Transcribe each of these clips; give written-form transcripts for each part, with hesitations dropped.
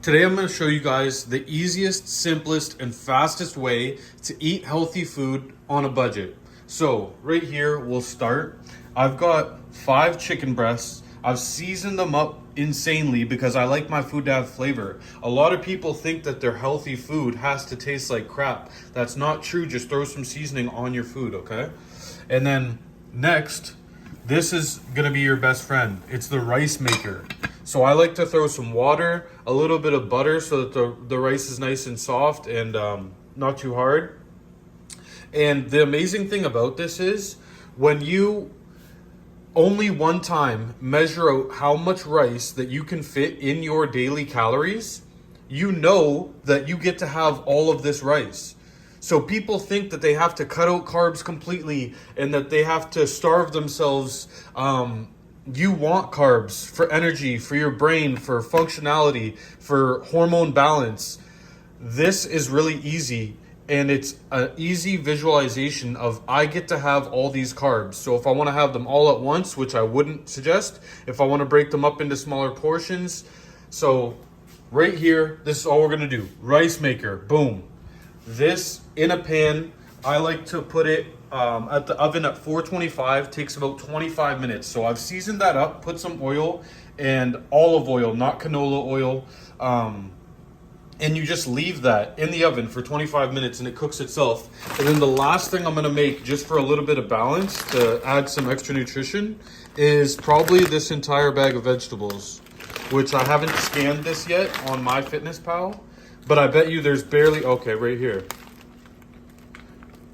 Today I'm going to show you guys the easiest, simplest, and fastest way to eat healthy food on a budget. So right here we'll start. I've got 5 chicken breasts. I've seasoned them up insanely because I like my food to have flavor. A lot of people think that their healthy food has to taste like crap. That's not true. Just throw some seasoning on your food, okay? And then next, this is gonna be your best friend. It's the rice maker. So I like to throw some water, a little bit of butter so that the rice is nice and soft and not too hard. And the amazing thing about this is when you only one time measure out how much rice that you can fit in your daily calories, you know that you get to have all of this rice. So people think that they have to cut out carbs completely and that they have to starve themselves. You want carbs for energy, for your brain, for functionality, for hormone balance. This is really easy, and it's an easy visualization of I get to have all these carbs. So if I want to have them all at once, which I wouldn't suggest, if I want to break them up into smaller portions. So right here, this is all we're going to do. Rice maker, boom. This in a pan, I like to put it at the oven at 425, takes about 25 minutes. So I've seasoned that up, put some oil and olive oil, not canola oil. And you just leave that in the oven for 25 minutes and it cooks itself. And then the last thing I'm gonna make, just for a little bit of balance to add some extra nutrition, is probably this entire bag of vegetables, which I haven't scanned this yet on MyFitnessPal, but I bet you there's barely, okay, right here.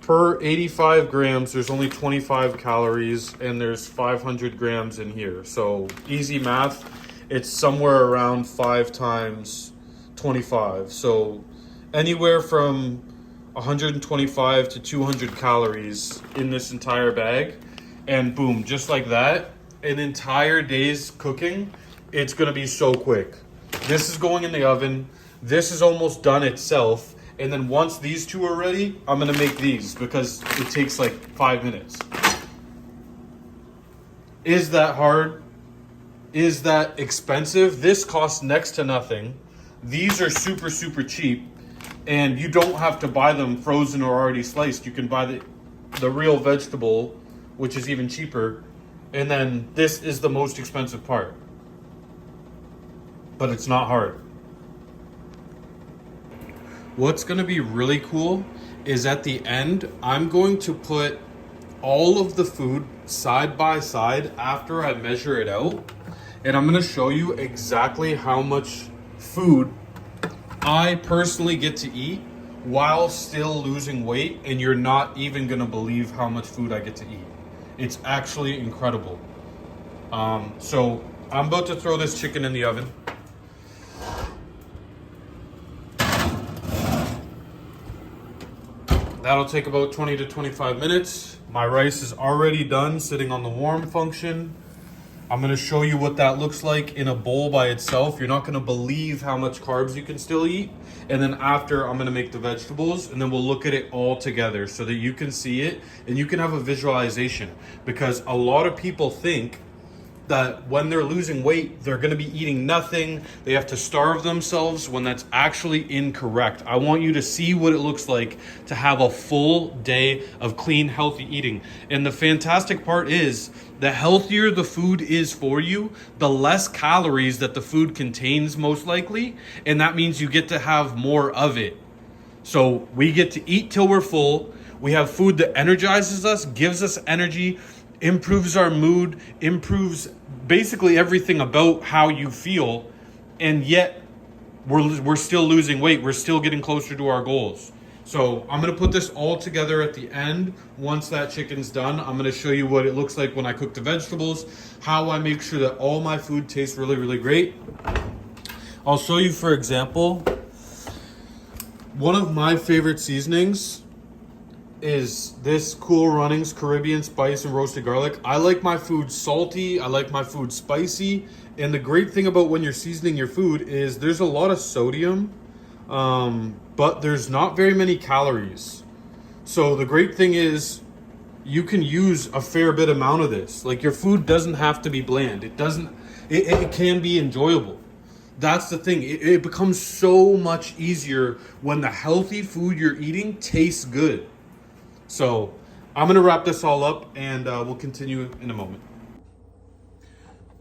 Per 85 grams, there's only 25 calories and there's 500 grams in here. So easy math, it's somewhere around 5 times 25. So anywhere from 125 to 200 calories in this entire bag. And boom, just like that, an entire day's cooking, it's gonna be so quick. This is going in the oven. This is almost done itself. And then once these two are ready, I'm gonna make these because it takes like 5 minutes. Is that hard? Is that expensive? This costs next to nothing. These are super, super cheap. And you don't have to buy them frozen or already sliced. You can buy the real vegetable, which is even cheaper. And then this is the most expensive part. But it's not hard. What's going to be really cool is at the end, I'm going to put all of the food side by side after I measure it out. And I'm going to show you exactly how much food I personally get to eat while still losing weight. And you're not even going to believe how much food I get to eat. It's actually incredible. So I'm about to throw this chicken in the oven. That'll take about 20 to 25 minutes. My rice is already done, sitting on the warm function. I'm gonna show you what that looks like in a bowl by itself. You're not gonna believe how much carbs you can still eat. And then after, I'm gonna make the vegetables, and then we'll look at it all together so that you can see it and you can have a visualization. Because a lot of people think that when they're losing weight, they're going to be eating nothing. They have to starve themselves, when that's actually incorrect. I want you to see what it looks like to have a full day of clean, healthy eating. And the fantastic part is, the healthier the food is for you, the less calories that the food contains most likely. And that means you get to have more of it. So we get to eat till we're full. We have food that energizes us, gives us energy, improves our mood, improves basically everything about how you feel, and yet we're still losing weight. We're still getting closer to our goals. So I'm gonna put this all together at the end. Once that chicken's done, I'm gonna show you what it looks like when I cook the vegetables, how I make sure that all my food tastes really, really great. I'll show you, for example, one of my favorite seasonings is this Cool Runnings Caribbean spice and roasted garlic. I like my food salty. I like my food spicy. And the great thing about when you're seasoning your food is there's a lot of sodium, but there's not very many calories. So the great thing is you can use a fair bit amount of this. Like, your food doesn't have to be bland. It can be enjoyable. That's the thing. It becomes so much easier when the healthy food you're eating tastes good. So I'm going to wrap this all up and we'll continue in a moment.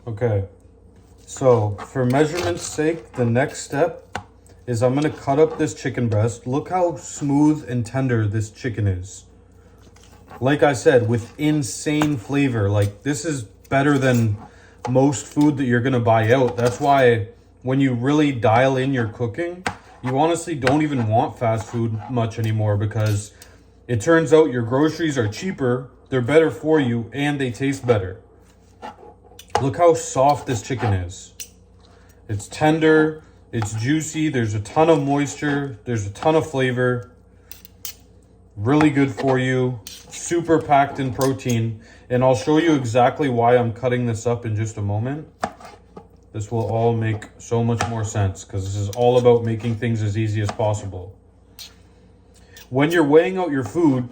Okay. So for measurement's sake, the next step is I'm going to cut up this chicken breast. Look how smooth and tender this chicken is. Like I said, with insane flavor. Like, this is better than most food that you're going to buy out. That's why when you really dial in your cooking, you honestly don't even want fast food much anymore, because it turns out your groceries are cheaper, they're better for you, and they taste better. Look how soft this chicken is. It's tender, it's juicy, there's a ton of moisture, there's a ton of flavor. Really good for you, super packed in protein. And I'll show you exactly why I'm cutting this up in just a moment. This will all make so much more sense, because this is all about making things as easy as possible. When you're weighing out your food,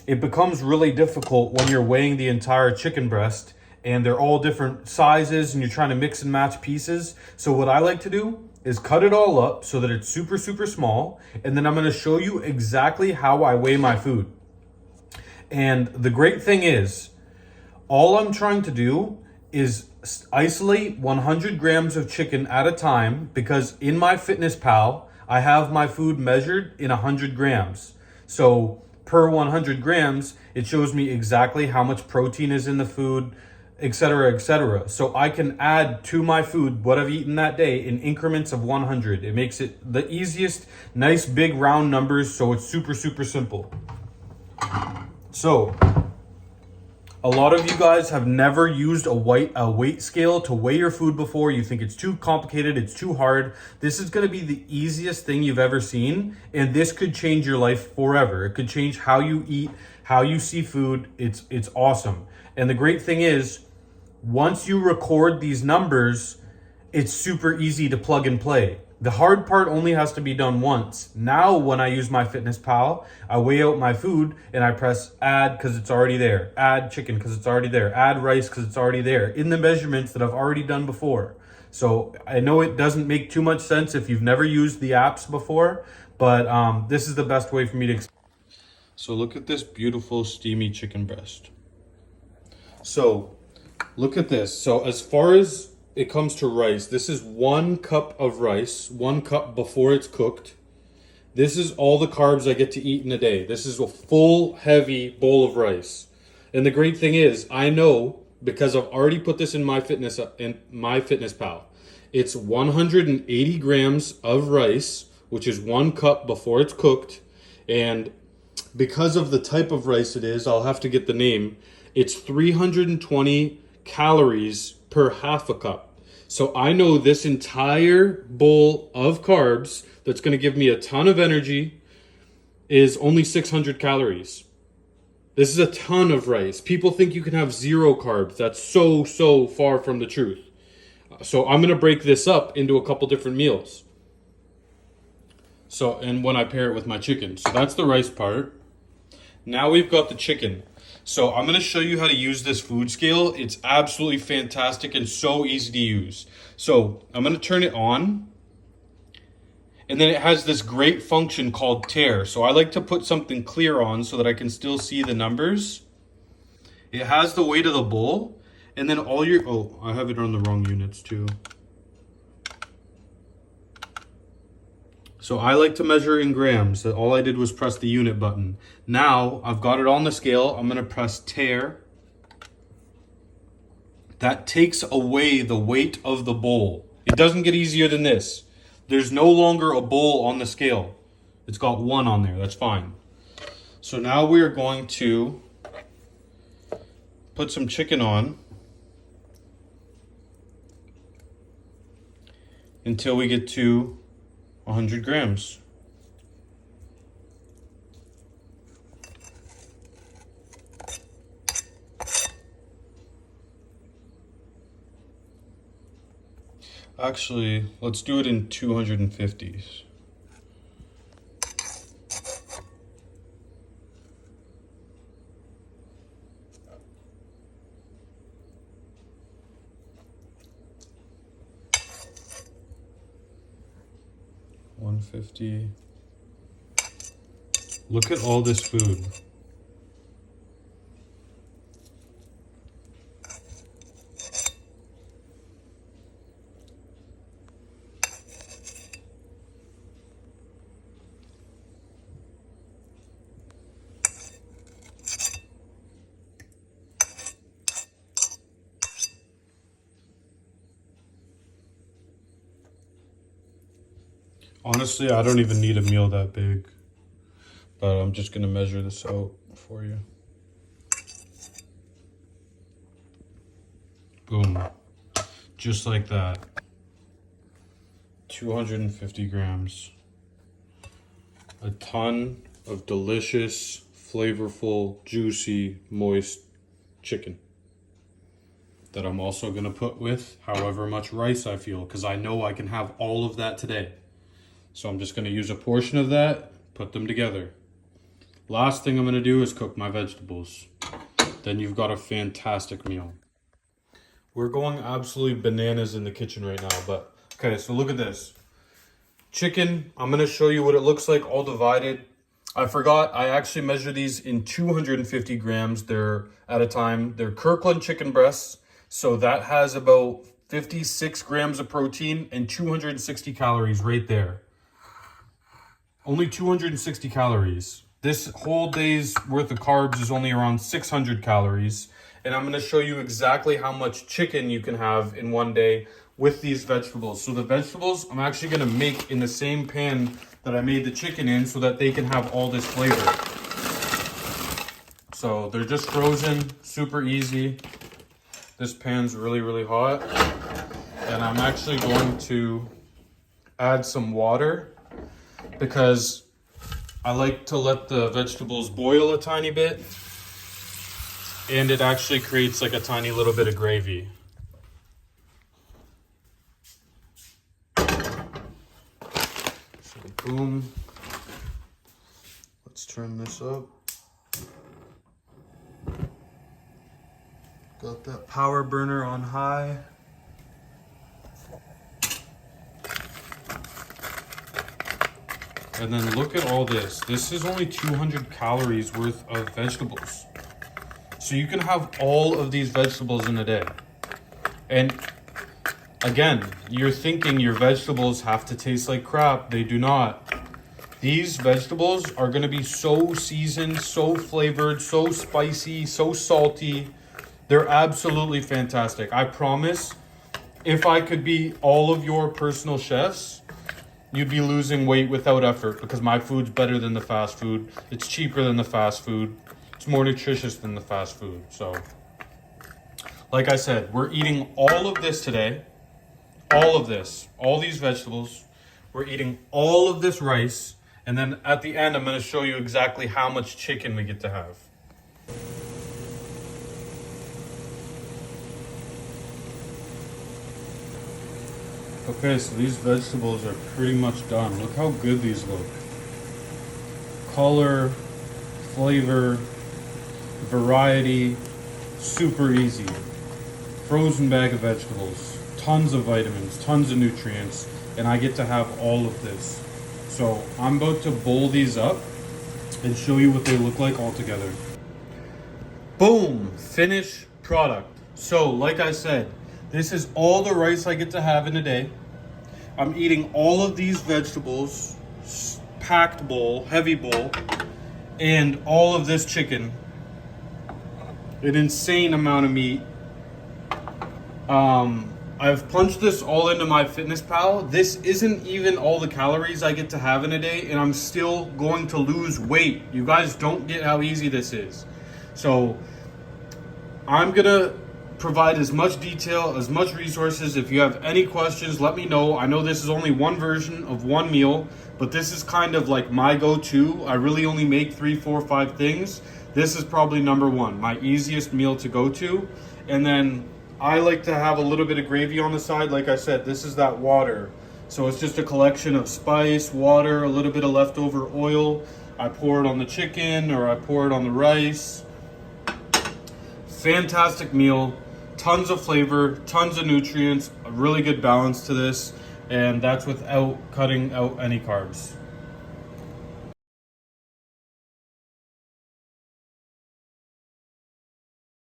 it becomes really difficult when you're weighing the entire chicken breast and they're all different sizes and you're trying to mix and match pieces. So what I like to do is cut it all up so that it's super, super small. And then I'm going to show you exactly how I weigh my food. And the great thing is, all I'm trying to do is isolate 100 grams of chicken at a time, because in MyFitnessPal, I have my food measured in 100 grams. So per 100 grams, it shows me exactly how much protein is in the food, etc., etc. So I can add to my food what I've eaten that day in increments of 100. It makes it the easiest, nice big round numbers, so it's super, super simple. So a lot of you guys have never used a weight scale to weigh your food before. You think it's too complicated, it's too hard. This is going to be the easiest thing you've ever seen, and this could change your life forever. It could change how you eat, how you see food. It's awesome. And the great thing is, once you record these numbers, it's super easy to plug and play. The hard part only has to be done once. Now, when I use MyFitnessPal, I weigh out my food and I press add because it's already there. Add chicken because it's already there. Add rice because it's already there in the measurements that I've already done before. So I know it doesn't make too much sense if you've never used the apps before, but this is the best way for me to explain. So look at this beautiful steamy chicken breast. So look at this. So as far as it comes to rice, this is 1 cup of rice, 1 cup before it's cooked. This is all the carbs I get to eat in a day. This is a full, heavy bowl of rice. And the great thing is, I know, because I've already put this in MyFitnessPal. It's 180 grams of rice, which is 1 cup before it's cooked. And because of the type of rice it is, I'll have to get the name. It's 320 calories per half a cup. So I know this entire bowl of carbs that's going to give me a ton of energy is only 600 calories. This is a ton of rice. People think you can have 0 carbs. That's so far from the truth. So I'm going to break this up into a couple different meals. So, and when I pair it with my chicken. So that's the rice part. Now we've got the chicken. So I'm going to show you how to use this food scale. It's absolutely fantastic and so easy to use. So I'm going to turn it on. And then it has this great function called tare. So I like to put something clear on so that I can still see the numbers. It has the weight of the bowl. And then all your... Oh, I have it on the wrong units too. So I like to measure in grams. All I did was press the unit button. Now I've got it on the scale. I'm going to press tare. That takes away the weight of the bowl. It doesn't get easier than this. There's no longer a bowl on the scale. It's got 1 on there. That's fine. So now we are going to put some chicken on until we get to 100 grams. Actually, let's do it in 250s. 150. Look at all this food. Honestly, I don't even need a meal that big, but I'm just gonna measure this out for you. Boom. Just like that. 250 grams. A ton of delicious, flavorful, juicy, moist chicken that I'm also gonna put with however much rice I feel, because I know I can have all of that today. So I'm just gonna use a portion of that, put them together. Last thing I'm gonna do is cook my vegetables. Then you've got a fantastic meal. We're going absolutely bananas in the kitchen right now, but okay, so look at this. Chicken, I'm gonna show you what it looks like all divided. I forgot, I actually measure these in 250 grams. They're at a time. They're Kirkland chicken breasts. So that has about 56 grams of protein and 260 calories right there. Only 260 calories. This whole day's worth of carbs is only around 600 calories. And I'm gonna show you exactly how much chicken you can have in one day with these vegetables. So the vegetables, I'm actually gonna make in the same pan that I made the chicken in so that they can have all this flavor. So they're just frozen, super easy. This pan's really, really hot. And I'm actually going to add some water because I like to let the vegetables boil a tiny bit, and it actually creates like a tiny little bit of gravy. So boom. Let's turn this up. Got that power burner on high. And then look at all this. This is only 200 calories worth of vegetables. So you can have all of these vegetables in a day. And again, you're thinking your vegetables have to taste like crap. They do not. These vegetables are gonna be so seasoned, so flavored, so spicy, so salty. They're absolutely fantastic. I promise, if I could be all of your personal chefs, you'd be losing weight without effort, because my food's better than the fast food. It's cheaper than the fast food. It's more nutritious than the fast food. So, like I said, we're eating all of this today. All of this. All these vegetables. We're eating all of this rice. And then at the end, I'm going to show you exactly how much chicken we get to have. Okay, so these vegetables are pretty much done. Look how good these look. Color, flavor, variety, super easy. Frozen bag of vegetables, tons of vitamins, tons of nutrients, and I get to have all of this. So I'm about to bowl these up and show you what they look like all together. Boom, finished product. So like I said, this is all the rice I get to have in a day. I'm eating all of these vegetables, packed bowl, heavy bowl, and all of this chicken. An insane amount of meat. I've punched this all into my MyFitnessPal. This isn't even all the calories I get to have in a day, and I'm still going to lose weight. You guys don't get how easy this is. So I'm gonna provide as much detail, as much resources. If you have any questions, let me know. I know this is only one version of one meal, but this is kind of like my go-to. I really only make 3, 4, 5 things. This is probably number one, my easiest meal to go to. And then I like to have a little bit of gravy on the side. Like I said, this is that water. So it's just a collection of spice, water, a little bit of leftover oil. I pour it on the chicken or I pour it on the rice. Fantastic meal. Tons of flavor, tons of nutrients, a really good balance to this. and that's without cutting out any carbs.